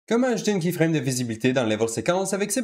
Comment ajouter une keyframe de visibilité dans le level séquence avec C++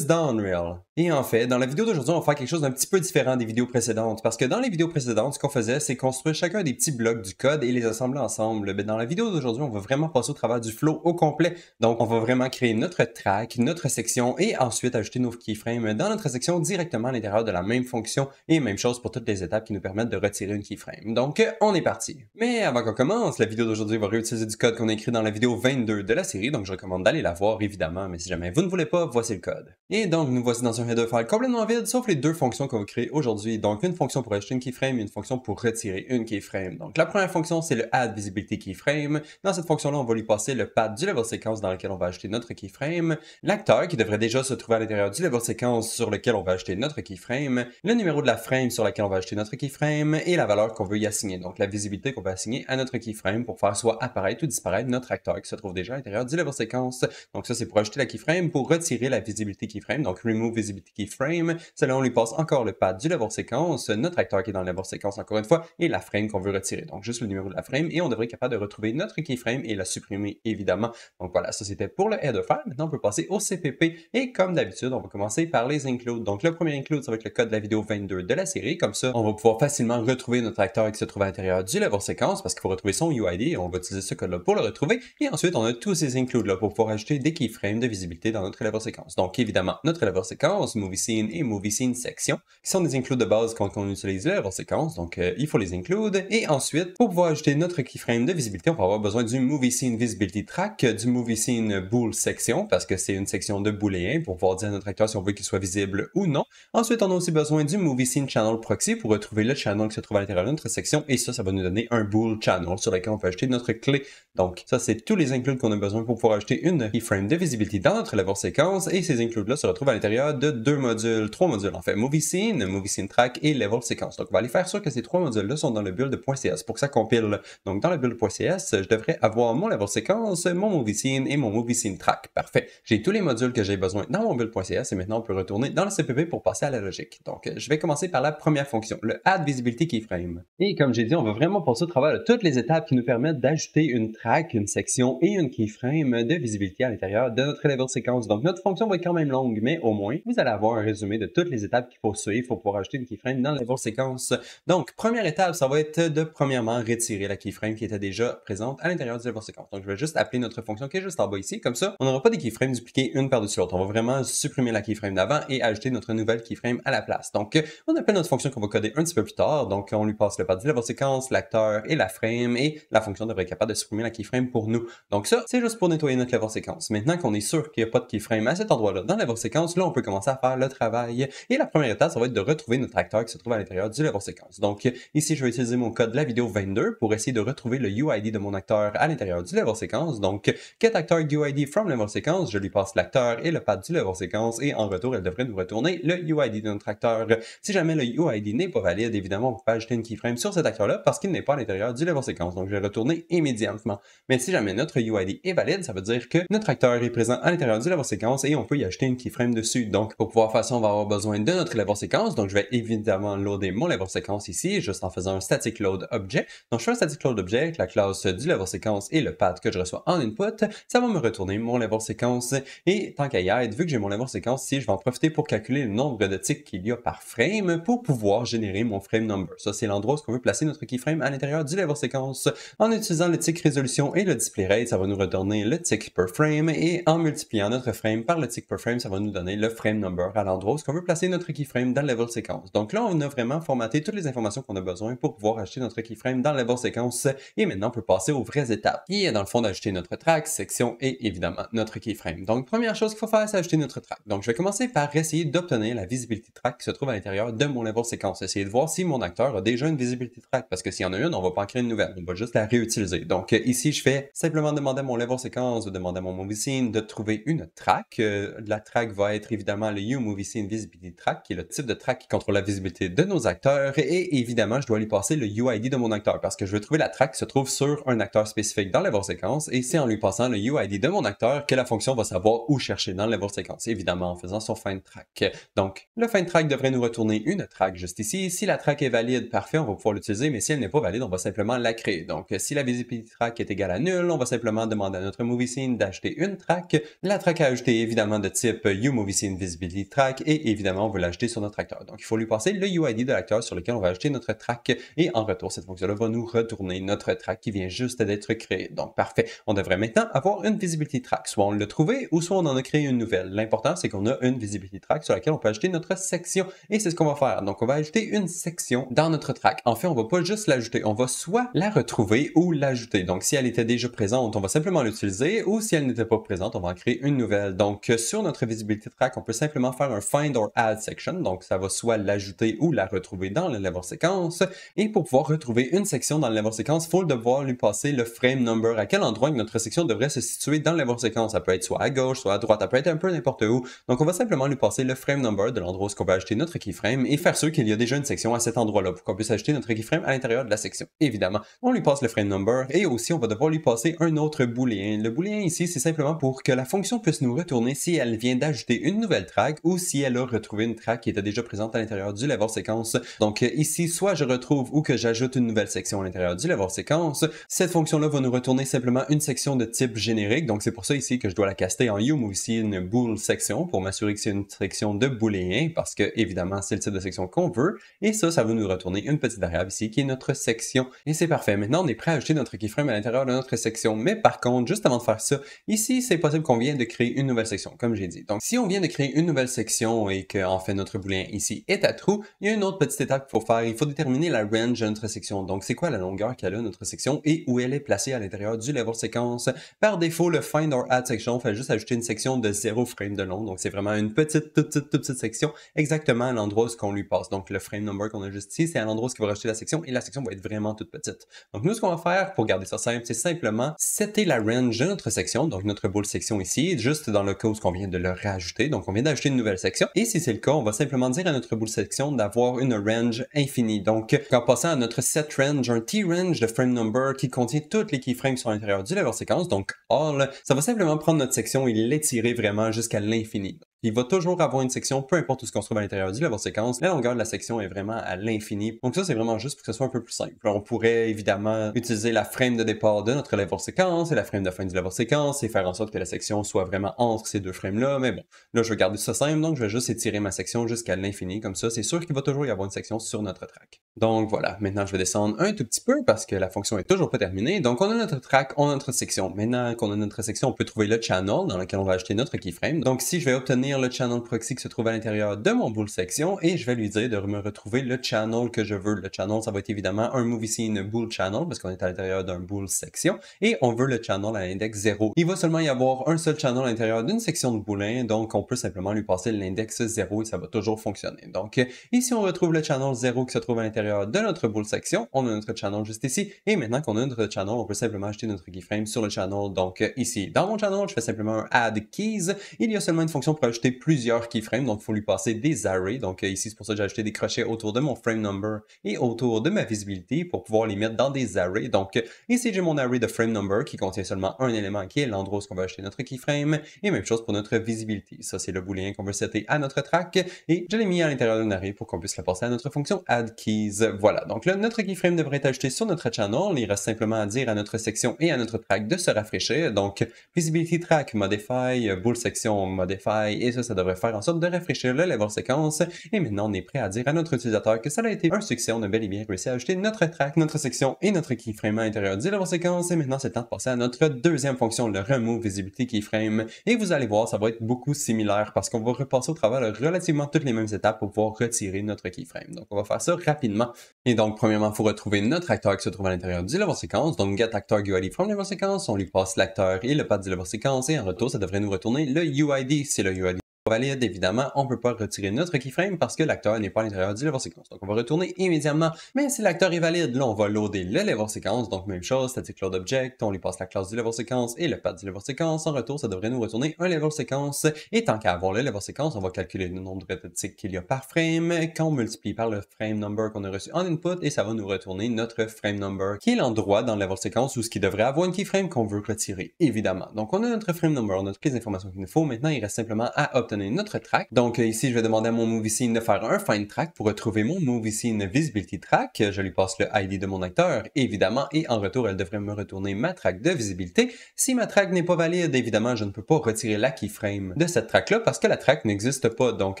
dans Unreal? Et en fait, dans la vidéo d'aujourd'hui, on va faire quelque chose d'un petit peu différent des vidéos précédentes, parce que dans les vidéos précédentes, ce qu'on faisait, c'est construire chacun des petits blocs du code et les assembler ensemble. Mais dans la vidéo d'aujourd'hui, on va vraiment passer au travers du flow au complet. Donc, on va vraiment créer notre track, notre section, et ensuite ajouter nos keyframes dans notre section directement à l'intérieur de la même fonction, et même chose pour toutes les étapes qui nous permettent de retirer une keyframe. Donc, on est parti. Mais avant qu'on commence, la vidéo d'aujourd'hui va réutiliser du code qu'on a écrit dans la vidéo 22 de la série, donc je recommande d'aller la voir évidemment, mais si jamais vous ne voulez pas, voici le code. Et donc nous voici dans un header file complètement vide, sauf les deux fonctions qu'on va créer aujourd'hui. Donc une fonction pour ajouter une keyframe et une fonction pour retirer une keyframe. Donc la première fonction c'est le add visibility keyframe. Dans cette fonction-là, on va lui passer le path du level séquence dans lequel on va ajouter notre keyframe, l'acteur qui devrait déjà se trouver à l'intérieur du level séquence sur lequel on va ajouter notre keyframe, le numéro de la frame sur laquelle on va ajouter notre keyframe et la valeur qu'on veut y assigner. Donc la visibilité qu'on va assigner à notre keyframe pour faire soit apparaître ou disparaître notre acteur qui se trouve déjà à l'intérieur du level séquence. Donc ça, c'est pour ajouter la keyframe. Pour retirer la visibility keyframe, donc remove visibility keyframe, cela on lui passe encore le path du level séquence, notre acteur qui est dans le level séquence encore une fois, et la frame qu'on veut retirer. Donc juste le numéro de la frame, et on devrait être capable de retrouver notre keyframe et la supprimer évidemment. Donc voilà, ça c'était pour le header file. Maintenant, on peut passer au CPP, et comme d'habitude, on va commencer par les includes. Donc le premier include, ça va être le code de la vidéo 22 de la série. Comme ça, on va pouvoir facilement retrouver notre acteur qui se trouve à l'intérieur du level séquence, parce qu'il faut retrouver son UID, et on va utiliser ce code-là pour le retrouver. Et ensuite, on a tous ces includes-là pour pouvoir ajouter des keyframes de visibilité dans notre level séquence. Donc évidemment, notre level séquence, movie scene et movie scene section, qui sont des includes de base quand on utilise le level séquence, donc il faut les include. Et ensuite, pour pouvoir ajouter notre keyframe de visibilité, on va avoir besoin du movie scene visibility track, du movie scene bool section, parce que c'est une section de booléen pour pouvoir dire à notre acteur si on veut qu'il soit visible ou non. Ensuite, on a aussi besoin du movie scene channel proxy pour retrouver le channel qui se trouve à l'intérieur de notre section, et ça va nous donner un bool channel sur lequel on peut ajouter notre clé. Donc ça, c'est tous les includes qu'on a besoin pour pouvoir ajouter une keyframe de visibility dans notre level séquence, et ces includes-là se retrouvent à l'intérieur de trois modules en fait, movie scene track et level séquence. Donc on va aller faire sûr que ces trois modules-là sont dans le build.cs pour que ça compile. Donc dans le build.cs, je devrais avoir mon level séquence, mon movie scene et mon movie scene track. Parfait. J'ai tous les modules que j'ai besoin dans mon build.cs, et maintenant on peut retourner dans le CPP pour passer à la logique. Donc je vais commencer par la première fonction, le add visibility keyframe. Et comme j'ai dit, on va vraiment passer au travers de toutes les étapes qui nous permettent d'ajouter une track, une section et une keyframe de visibilité à l'intérieur de notre level séquence. Donc notre fonction va être quand même longue, mais au moins vous allez avoir un résumé de toutes les étapes qu'il faut suivre pour pouvoir ajouter une keyframe dans le level séquence. Donc première étape, ça va être de premièrement retirer la keyframe qui était déjà présente à l'intérieur du level séquence. Donc je vais juste appeler notre fonction qui est juste en bas ici, comme ça on n'aura pas des keyframes dupliquées une par-dessus l'autre. On va vraiment supprimer la keyframe d'avant et ajouter notre nouvelle keyframe à la place. Donc on appelle notre fonction qu'on va coder un petit peu plus tard. Donc on lui passe le path du level séquence, l'acteur et la frame, et la fonction devrait être capable de supprimer la keyframe pour nous. Donc ça, c'est juste pour nettoyer notre level séquence. Maintenant qu'on est sûr qu'il n'y a pas de keyframe à cet endroit-là dans la level séquence, là on peut commencer à faire le travail. Et la première étape, ça va être de retrouver notre acteur qui se trouve à l'intérieur du level séquence. Donc ici, je vais utiliser mon code de la vidéo 22 pour essayer de retrouver le UID de mon acteur à l'intérieur du level séquence. Donc get actor UID from level séquence, je lui passe l'acteur et le path du level séquence, et en retour, elle devrait nous retourner le UID de notre acteur. Si jamais le UID n'est pas valide, évidemment, on peut pas ajouter une keyframe sur cet acteur-là parce qu'il n'est pas à l'intérieur du level séquence. Donc je vais retourner immédiatement. Mais si jamais notre UID est valide, ça veut dire que notre acteur est présent à l'intérieur du level séquence et on peut y ajouter une keyframe dessus. Donc pour pouvoir faire ça, on va avoir besoin de notre level séquence. Donc je vais évidemment loader mon level séquence ici, juste en faisant un static load object. Donc je fais un static load object, la classe du level séquence et le path que je reçois en input. Ça va me retourner mon level séquence. Et tant qu'à y être, vu que j'ai mon level séquence ici, je vais en profiter pour calculer le nombre de ticks qu'il y a par frame pour pouvoir générer mon frame number. Ça, c'est l'endroit où on veut placer notre keyframe à l'intérieur du level séquence. En utilisant le tick résolution et le display rate, ça va nous retourner le tick per frame, et en multipliant notre frame par le tick per frame, ça va nous donner le frame number à l'endroit où on veut placer notre keyframe dans le level séquence. Donc là, on a vraiment formaté toutes les informations qu'on a besoin pour pouvoir ajouter notre keyframe dans le level séquence, et maintenant on peut passer aux vraies étapes, qui est dans le fond d'ajouter notre track, section et évidemment notre keyframe. Donc première chose qu'il faut faire, c'est ajouter notre track. Donc je vais commencer par essayer d'obtenir la visibility track qui se trouve à l'intérieur de mon level séquence. Essayer de voir si mon acteur a déjà une visibility track, parce que s'il y en a une, on va pas en créer une nouvelle, on va juste la réutiliser. Donc ici, je fais simplement demander à mon level séquence, de demander à mon movie scene de trouver une track. La track va être évidemment le uMovie Scene Visibility Track, qui est le type de track qui contrôle la visibilité de nos acteurs, et évidemment, je dois lui passer le UID de mon acteur, parce que je veux trouver la track qui se trouve sur un acteur spécifique dans level séquence, et c'est en lui passant le UID de mon acteur que la fonction va savoir où chercher dans le level séquence, évidemment en faisant son find track. Donc, le find track devrait nous retourner une track juste ici. Si la track est valide, parfait, on va pouvoir l'utiliser, mais si elle n'est pas valide, on va simplement la créer. Donc, si la visibility track est égale à nul, on va simplement demander à notre movie scene Scene d'ajouter une track. La track à ajouter évidemment de type UMovieScene Visibility Track et évidemment on veut l'ajouter sur notre acteur. Donc il faut lui passer le UID de l'acteur sur lequel on va ajouter notre track et en retour cette fonction-là va nous retourner notre track qui vient juste d'être créée. Donc parfait, on devrait maintenant avoir une Visibility Track. Soit on l'a trouvé ou soit on en a créé une nouvelle. L'important c'est qu'on a une Visibility Track sur laquelle on peut ajouter notre section et c'est ce qu'on va faire. Donc on va ajouter une section dans notre track. En fait on va pas juste l'ajouter, on va soit la retrouver ou l'ajouter. Donc si elle était déjà présente, on va simplement l'utiliser ou si elle n'était pas présente, on va en créer une nouvelle. Donc sur notre Visibility Track, on peut simplement faire un Find or Add Section. Donc ça va soit l'ajouter ou la retrouver dans le level séquence. Et pour pouvoir retrouver une section dans le level séquence, il faut devoir lui passer le frame number, à quel endroit notre section devrait se situer dans le level séquence. Ça peut être soit à gauche, soit à droite, ça peut être un peu n'importe où. Donc on va simplement lui passer le frame number de l'endroit où on va ajouter notre keyframe et faire sûr qu'il y a déjà une section à cet endroit-là pour qu'on puisse ajouter notre keyframe à l'intérieur de la section. Évidemment, on lui passe le frame number et aussi on va devoir lui passer un autre booléen. Le booléen ici, c'est simplement pour que la fonction puisse nous retourner si elle vient d'ajouter une nouvelle track ou si elle a retrouvé une track qui était déjà présente à l'intérieur du level séquence. Donc ici, soit je retrouve ou que j'ajoute une nouvelle section à l'intérieur du level séquence. Cette fonction-là va nous retourner simplement une section de type générique. Donc c'est pour ça ici que je dois la caster en UMovieScene bool section pour m'assurer que c'est une section de booléen parce que évidemment c'est le type de section qu'on veut. Et ça va nous retourner une petite variable ici qui est notre section. Et c'est parfait. Maintenant on est prêt à ajouter notre keyframe à l'intérieur de notre section. Mais par contre, juste avant de faire ça, ici c'est possible qu'on vienne de créer une nouvelle section, comme j'ai dit. Donc si on vient de créer une nouvelle section et que en fait notre booléen ici est à true, il y a une autre petite étape qu'il faut faire. Il faut déterminer la range de notre section. Donc c'est quoi la longueur qu'elle a notre section et où elle est placée à l'intérieur du level séquence. Par défaut, le Find or Add Section fait juste ajouter une section de 0 frame de long. Donc c'est vraiment une toute petite section exactement à l'endroit où on lui passe. Donc le frame number qu'on a juste ici, c'est à l'endroit où il va rajouter la section et la section va être vraiment toute petite. Donc nous, ce qu'on va faire pour garder ça simple, c'est simplement setter la range de notre section, donc notre bool section ici, juste dans le cas où on vient de le rajouter. Donc on vient d'ajouter une nouvelle section. Et si c'est le cas, on va simplement dire à notre bool section d'avoir une range infinie. Donc en passant à notre set range, un T-range de frame number qui contient toutes les keyframes sur l'intérieur du level séquence, donc all, ça va simplement prendre notre section et l'étirer vraiment jusqu'à l'infini. Il va toujours avoir une section, peu importe où ce qu'on se trouve à l'intérieur du level séquence. La longueur de la section est vraiment à l'infini. Donc ça, c'est vraiment juste pour que ce soit un peu plus simple. On pourrait évidemment utiliser la frame de départ de notre level séquence et la frame de fin du level séquence et faire en sorte que la section soit vraiment entre ces deux frames-là. Mais bon, là, je vais garder ça simple, donc je vais juste étirer ma section jusqu'à l'infini. Comme ça, c'est sûr qu'il va toujours y avoir une section sur notre track. Donc voilà, maintenant je vais descendre un tout petit peu parce que la fonction est toujours pas terminée. Donc on a notre track, on a notre section. Maintenant qu'on a notre section, on peut trouver le channel dans lequel on va ajouter notre keyframe. Donc si je vais obtenir le channel proxy qui se trouve à l'intérieur de mon bool section et je vais lui dire de me retrouver le channel que je veux. Le channel, ça va être évidemment un MovieScene bool channel parce qu'on est à l'intérieur d'un bool section et on veut le channel à l'index 0. Il va seulement y avoir un seul channel à l'intérieur d'une section de booléen, donc on peut simplement lui passer l'index 0 et ça va toujours fonctionner. Donc ici on retrouve le channel 0 qui se trouve à l'intérieur de notre bool section. On a notre channel juste ici et maintenant qu'on a notre channel, on peut simplement ajouter notre keyframe sur le channel. Donc ici, dans mon channel, je fais simplement un add keys. Il y a seulement une fonction pour ajouter plusieurs keyframes, donc il faut lui passer des arrays. Donc ici, c'est pour ça que j'ai ajouté des crochets autour de mon frame number et autour de ma visibilité pour pouvoir les mettre dans des arrays. Donc ici, j'ai mon array de frame number qui contient seulement un élément qui est l'endroit où on va ajouter notre keyframe et même chose pour notre visibilité. Ça, c'est le booléen qu'on veut setter à notre track et je l'ai mis à l'intérieur d'un array pour qu'on puisse le passer à notre fonction add keys. Voilà, donc là, notre keyframe devrait être ajouté sur notre channel. Il reste simplement à dire à notre section et à notre track de se rafraîchir. Donc visibility track modify, bool section modify et ça devrait faire en sorte de rafraîchir le level séquence. Et maintenant, on est prêt à dire à notre utilisateur que ça a été un succès. On a bel et bien réussi à ajouter notre track, notre section et notre keyframe à l'intérieur du level séquence. Et maintenant, c'est le temps de passer à notre deuxième fonction, le remove visibility keyframe. Et vous allez voir, ça va être beaucoup similaire parce qu'on va repasser au travers de relativement toutes les mêmes étapes pour pouvoir retirer notre keyframe. Donc, on va faire ça rapidement. Et donc, premièrement, il faut retrouver notre acteur qui se trouve à l'intérieur du level séquence. Donc, get actor UID from level séquence. On lui passe l'acteur et le path du level séquence. Et en retour, ça devrait nous retourner le UID. C'est le UID valide, évidemment, on ne peut pas retirer notre keyframe parce que l'acteur n'est pas à l'intérieur du level séquence. Donc, on va retourner immédiatement. Mais si l'acteur est valide, là, on va loader le level séquence. Donc, même chose, static load object, on lui passe la classe du level séquence et le path du level séquence. En retour, ça devrait nous retourner un level séquence. Et tant qu'à avoir le level séquence, on va calculer le nombre de tics qu'il y a par frame, qu'on multiplie par le frame number qu'on a reçu en input et ça va nous retourner notre frame number, qui est l'endroit dans le level séquence où ce qui devrait avoir une keyframe qu'on veut retirer, évidemment. Donc, on a notre frame number, on a toutes les informations qu'il nous faut. Maintenant, il reste simplement à obtenir obtenir notre track. Donc ici, je vais demander à mon Movie Scene de faire un Find Track pour retrouver mon Movie Scene Visibility Track. Je lui passe le ID de mon acteur, évidemment, et en retour, elle devrait me retourner ma track de visibilité. Si ma track n'est pas valide, évidemment, je ne peux pas retirer la keyframe de cette track-là parce que la track n'existe pas. Donc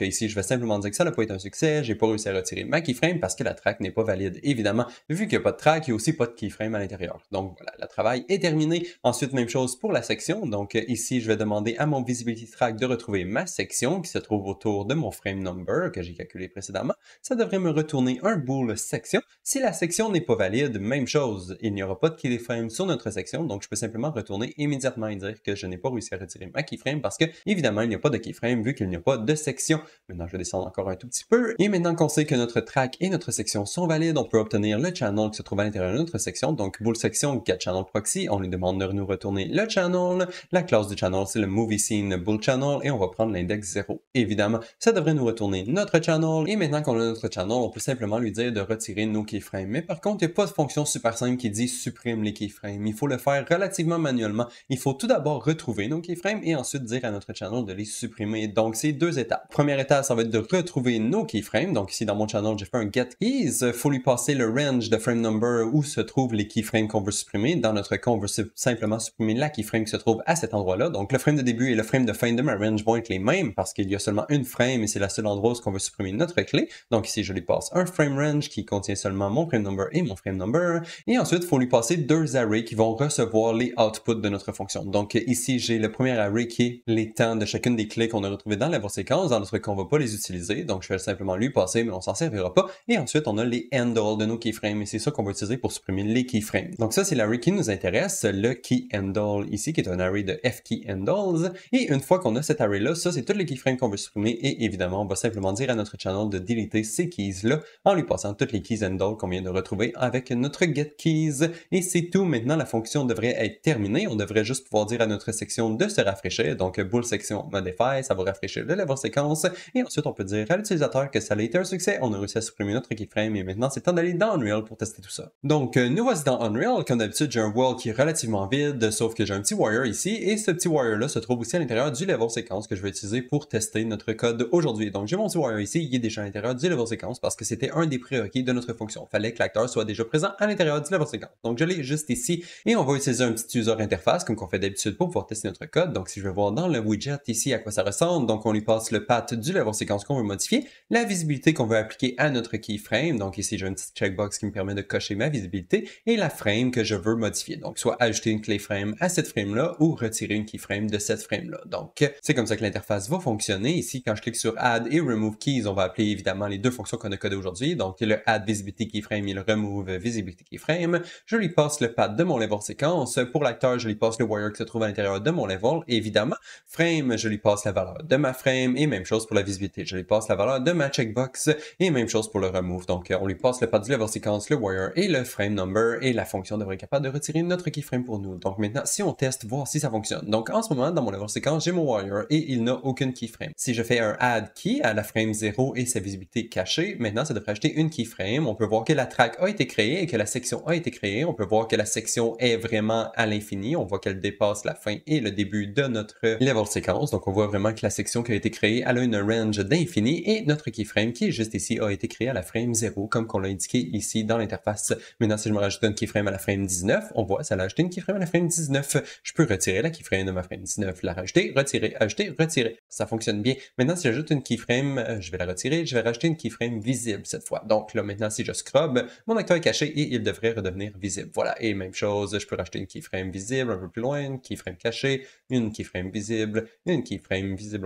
ici, je vais simplement dire que ça n'a pas été un succès, j'ai pas réussi à retirer ma keyframe parce que la track n'est pas valide. Évidemment, vu qu'il n'y a pas de track, il n'y a aussi pas de keyframe à l'intérieur. Donc voilà, le travail est terminé. Ensuite, même chose pour la section. Donc ici, je vais demander à mon Visibility Track de retrouver ma section qui se trouve autour de mon frame number que j'ai calculé précédemment. Ça devrait me retourner un bool section. Si la section n'est pas valide, même chose, il n'y aura pas de keyframe sur notre section, donc je peux simplement retourner immédiatement et dire que je n'ai pas réussi à retirer ma keyframe parce que, évidemment, il n'y a pas de keyframe vu qu'il n'y a pas de section. Maintenant, je vais descendre encore un tout petit peu. Et maintenant qu'on sait que notre track et notre section sont valides, on peut obtenir le channel qui se trouve à l'intérieur de notre section. Donc, bool section get channel proxy, on lui demande de nous retourner le channel. La classe du channel, c'est le movie scene bool channel et on va prendre l'index 0. Évidemment, ça devrait nous retourner notre channel. Et maintenant qu'on a notre channel, on peut simplement lui dire de retirer nos keyframes. Mais par contre, il n'y a pas de fonction super simple qui dit supprime les keyframes. Il faut le faire relativement manuellement. Il faut tout d'abord retrouver nos keyframes et ensuite dire à notre channel de les supprimer. Donc, c'est deux étapes. Première étape, ça va être de retrouver nos keyframes. Donc, ici, dans mon channel, j'ai fait un get keys. Il faut lui passer le range de frame number où se trouvent les keyframes qu'on veut supprimer. Dans notre cas, on veut simplement supprimer la keyframe qui se trouve à cet endroit-là. Donc, le frame de début et le frame de fin de ma range vont être les mêmes parce qu'il y a seulement une frame et c'est le seul endroit où on veut supprimer notre clé. Donc, ici, je lui passe un frame range qui contient seulement mon frame number et mon frame number. Et ensuite, il faut lui passer deux arrays qui vont recevoir les outputs de notre fonction. Donc, ici, j'ai le premier array qui est les temps de chacune des clés qu'on a retrouvées dans la séquence. Dans notre cas, on ne va pas les utiliser. Donc, je vais simplement lui passer, mais on s'en servira pas. Et ensuite, on a les handles de nos keyframes. Et c'est ça qu'on va utiliser pour supprimer les keyframes. Donc, ça, c'est l'array qui nous intéresse. Le key handle ici, qui est un array de fkey handles. Et une fois qu'on a cet array-là, ça, c'est tous les keyframes qu'on veut supprimer. Et évidemment, on va simplement dire à notre channel de déliter ces keys-là en lui passant toutes les keys handles qu'on vient de retrouver avec notre get keys. Et c'est tout. Maintenant, la fonction devrait être terminée. On devrait juste pouvoir dire à notre section de se rafraîchir. Donc, bool section modify, ça va rafraîchir le level séquence. Et ensuite, on peut dire à l'utilisateur que ça a été un succès. On a réussi à supprimer notre keyframe et maintenant, c'est temps d'aller dans Unreal pour tester tout ça. Donc, nous voici dans Unreal. Comme d'habitude, j'ai un world qui est relativement vide, sauf que j'ai un petit wire ici. Et ce petit wire-là se trouve aussi à l'intérieur du level séquence que je vais utiliser pour tester notre code aujourd'hui. Donc, j'ai mon petit wire ici. Il est déjà à l'intérieur du level séquence parce que c'était un des prérequis de notre fonction. Il fallait que l'acteur soit déjà présent à l'intérieur du level séquence. Donc, je l'ai juste ici. Et on va utiliser un petit user interface comme qu'on fait d'habitude pour pouvoir tester notre code. Donc, si je vais voir dans le widget ici à quoi ça ressemble, donc on lui passe le path du level séquence qu'on veut modifier, la visibilité qu'on veut appliquer à notre keyframe. Donc, ici, j'ai une petite checkbox qui me permet de cocher ma visibilité et la frame que je veux modifier. Donc, soit ajouter une keyframe à cette frame-là ou retirer une keyframe de cette frame-là. Donc, c'est comme ça que l'interface va fonctionner. Ici, quand je clique sur Add et Remove Keys, on va appeler évidemment les deux fonctions qu'on a codées aujourd'hui. Donc, le Add Visibility Keyframe et le Remove Visibility Keyframe. Je lui passe le path de mon level séquence. Pour l'acteur, je lui passe le wire qui se trouve à l'intérieur de mon level. Évidemment, frame, je lui passe la valeur de ma frame et même chose pour la visibilité. Je lui passe la valeur de ma checkbox et même chose pour le remove. Donc, on lui passe le path du level séquence, le wire et le frame number et la fonction devrait être capable de retirer notre keyframe pour nous. Donc, maintenant, si on teste, voir si ça fonctionne. Donc, en ce moment, dans mon level séquence, j'ai mon wire et il n'a aucune keyframe. Si je fais un add key à la frame 0 et sa visibilité cachée, maintenant, ça devrait ajouter une keyframe. On peut voir que la track a été créée et que la section a été créée. On peut voir que la section est vraiment à l'infini. On voit qu'elle dépasse la fin et le début de notre level séquence. Donc, on voit vraiment que la section qui a été créée, elle a une range d'infini et notre keyframe qui est juste ici a été créé à la frame 0 comme qu'on l'a indiqué ici dans l'interface. Maintenant, si je me rajoute une keyframe à la frame 19, on voit ça l'a ajouté une keyframe à la frame 19. Je peux retirer la keyframe de ma frame 19, la rajouter, retirer, ajouter, retirer. Ça fonctionne bien. Maintenant, si j'ajoute une keyframe, je vais la retirer, je vais rajouter une keyframe visible cette fois. Donc là, maintenant, si je scrub, mon acteur est caché et il devrait redevenir visible. Voilà. Et même chose, je peux rajouter une keyframe visible un peu plus loin, une keyframe cachée, une keyframe visible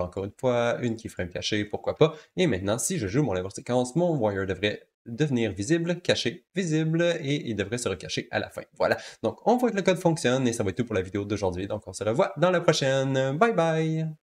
encore une fois, une keyframe cachée, pourquoi pas. Et maintenant, si je joue mon level séquence, mon wire devrait devenir visible, caché, visible, et il devrait se recacher à la fin. Voilà. Donc, on voit que le code fonctionne et ça va être tout pour la vidéo d'aujourd'hui. Donc, on se revoit dans la prochaine. Bye bye!